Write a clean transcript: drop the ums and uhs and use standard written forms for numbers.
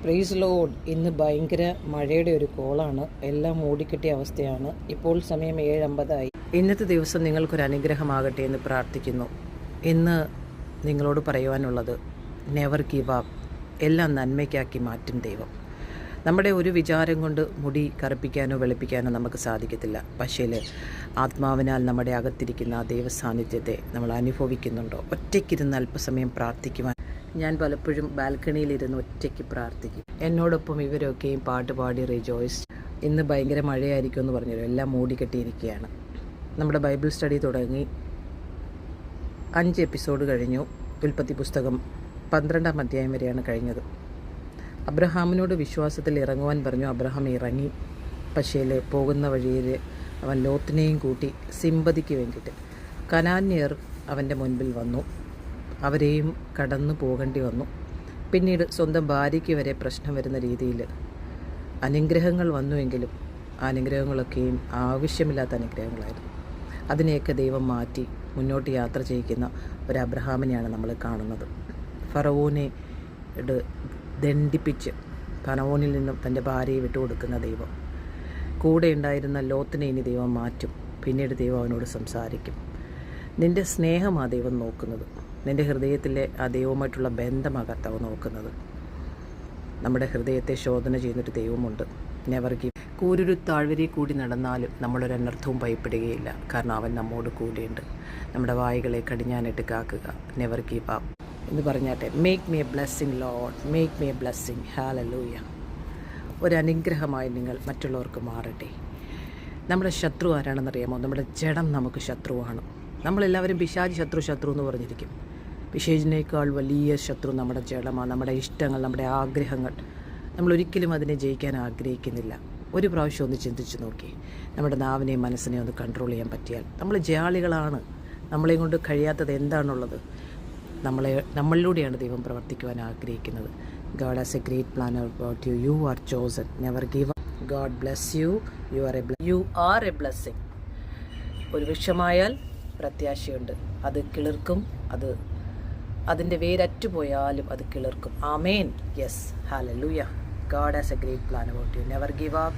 Price load. ഇന്ന് ഭയങ്കര മഴയുടെ ഒരു കോളാണ്. എല്ലാം മൂടിക്കെട്ടിയ അവസ്ഥയാണ്. ഇപ്പോൾ സമയം 7:50 ഇന്നത്തെ ദിവസം നിങ്ങൾക്കൊരു അനുഗ്രഹമാകട്ടെ എന്ന് പ്രാർത്ഥിക്കുന്നു. ഇന്ന് നിങ്ങളോട് പറയുവാനുള്ളത്, നെവർ ഗിവ് അപ്പ്. എല്ലാം നന്മയ്ക്കാക്കി മാറ്റും ദൈവം. നമ്മുടെ ഒരു വിചാരം കൊണ്ട് മുടി കറുപ്പിക്കാനോ വെളുപ്പിക്കാനോ നമുക്ക് സാധിക്കത്തില്ല. പക്ഷേ ആത്മാവിനാൽ നമ്മുടെ അകത്തിരിക്കുന്ന ആ ദൈവ സാന്നിധ്യത്തെ നമ്മൾ അനുഭവിക്കുന്നുണ്ടോ? ഒറ്റയ്ക്കിരുന്ന് അല്പസമയം പ്രാർത്ഥിക്കുവാൻ ഞാൻ പലപ്പോഴും ബാൽക്കണിയിലിരുന്ന് ഒറ്റയ്ക്ക് പ്രാർത്ഥിക്കും. എന്നോടൊപ്പം ഇവരൊക്കെയും പാട്ട് പാടി റിജോയ്സ്. ഇന്ന് ഭയങ്കര മഴയായിരിക്കും എന്ന് പറഞ്ഞു. എല്ലാം മൂടിക്കെട്ടിയിരിക്കുകയാണ്. നമ്മുടെ ബൈബിൾ സ്റ്റഡി തുടങ്ങി 5 എപ്പിസോഡ് കഴിഞ്ഞു. ഉൽപ്പത്തി പുസ്തകം 12-ാം അധ്യായം വരെയാണ് കഴിഞ്ഞത്. അബ്രഹാമിനോട് വിശ്വാസത്തിൽ ഇറങ്ങുവാൻ പറഞ്ഞു. അബ്രഹാം ഇറങ്ങി. പക്ഷേ പോകുന്ന വഴിയിൽ അവൻ ലോത്തിനെയും കൂട്ടി സിമ്പതിക്ക് വേണ്ടിയിട്ട് കനാന്യർ അവൻ്റെ മുൻപിൽ വന്നു. അവരെയും കടന്നു പോകേണ്ടി വന്നു. പിന്നീട് സ്വന്തം ഭാര്യയ്ക്ക് വരെ പ്രശ്നം വരുന്ന രീതിയിൽ അനുഗ്രഹങ്ങൾ വന്നുവെങ്കിലും ആ അനുഗ്രഹങ്ങളൊക്കെയും ആവശ്യമില്ലാത്ത അനുഗ്രഹങ്ങളായിരുന്നു. അതിനെയൊക്കെ ദൈവം മാറ്റി മുന്നോട്ട് യാത്ര ചെയ്യിക്കുന്ന ഒരു അബ്രഹാമിനെയാണ് നമ്മൾ കാണുന്നത്. ഫറവോനെ ദണ്ഡിപ്പിച്ച് ഫറവോനിൽ നിന്നും തൻ്റെ ഭാര്യയെ വിട്ടുകൊടുക്കുന്ന ദൈവം. കൂടെ ഉണ്ടായിരുന്ന ലോത്തിനെ ഇനി ദൈവം മാറ്റും. പിന്നീട് ദൈവം അവനോട് സംസാരിക്കും. നിൻ്റെ സ്നേഹമാണ് ദൈവം നോക്കുന്നത്. നിൻ്റെ ഹൃദയത്തിലെ ആ ദൈവവുമായിട്ടുള്ള ബന്ധമാണ് കർത്താവ് നോക്കുന്നത്. നമ്മുടെ ഹൃദയത്തെ ശോധന ചെയ്യുന്നൊരു ദൈവമുണ്ട്. Never give. കൂരൊരു താഴ്വരയിൽ കൂടി നടന്നാലും നമ്മളൊരു അനർത്ഥവും ഭയപ്പെടുകയില്ല. കാരണം അവൻ നമ്മോട് കൂടെയുണ്ട്. നമ്മുടെ വായികളെ കടിഞ്ഞാനിട്ട് കാക്കുക. നെവർ ഗിവ് അപ്പ് എന്ന് പറഞ്ഞാട്ടെ. Make me A blessing Lord, make me A blessing. Hallelujah. ഒരു അനുഗ്രഹമായി നിങ്ങൾ മറ്റുള്ളവർക്ക് മാറട്ടെ. നമ്മുടെ ശത്രു ആരാണെന്നറിയാമോ? നമ്മുടെ ജഡം നമുക്ക് ശത്രുവാണ്. നമ്മളെല്ലാവരും പിശാച് ശത്രു എന്ന് പറഞ്ഞിരിക്കും. പിശാചിനേക്കാൾ വലിയ ശത്രു നമ്മുടെ ജഡമാണ്. നമ്മുടെ ഇഷ്ടങ്ങൾ, നമ്മുടെ ആഗ്രഹങ്ങൾ. നമ്മളൊരിക്കലും അതിനെ ജയിക്കാൻ ആഗ്രഹിക്കുന്നില്ല. ഒരു പ്രാവശ്യം ഒന്ന് ചിന്തിച്ച് നോക്കി. നമ്മുടെ നാവിനെയും മനസ്സിനെയും ഒന്ന് കൺട്രോൾ ചെയ്യാൻ പറ്റിയാൽ നമ്മൾ ജയാളികളാണ്. നമ്മളെ കൊണ്ട് കഴിയാത്തത് എന്താണുള്ളത്? നമ്മളിലൂടെയാണ് ദൈവം പ്രവർത്തിക്കുവാൻ ആഗ്രഹിക്കുന്നത്. God has a great plan about you. You are chosen. Never give up. God bless you. You are a blessing. ഒരു വൃക്ഷമായാൽ പ്രത്യാശയുണ്ട്. അത് കിളിർക്കും. അതിൻ്റെ വേരറ്റുപോയാലും അത് കിളിർക്കും. ആമേൻ. Yes. Hallelujah. God has a great plan about you. Never give up.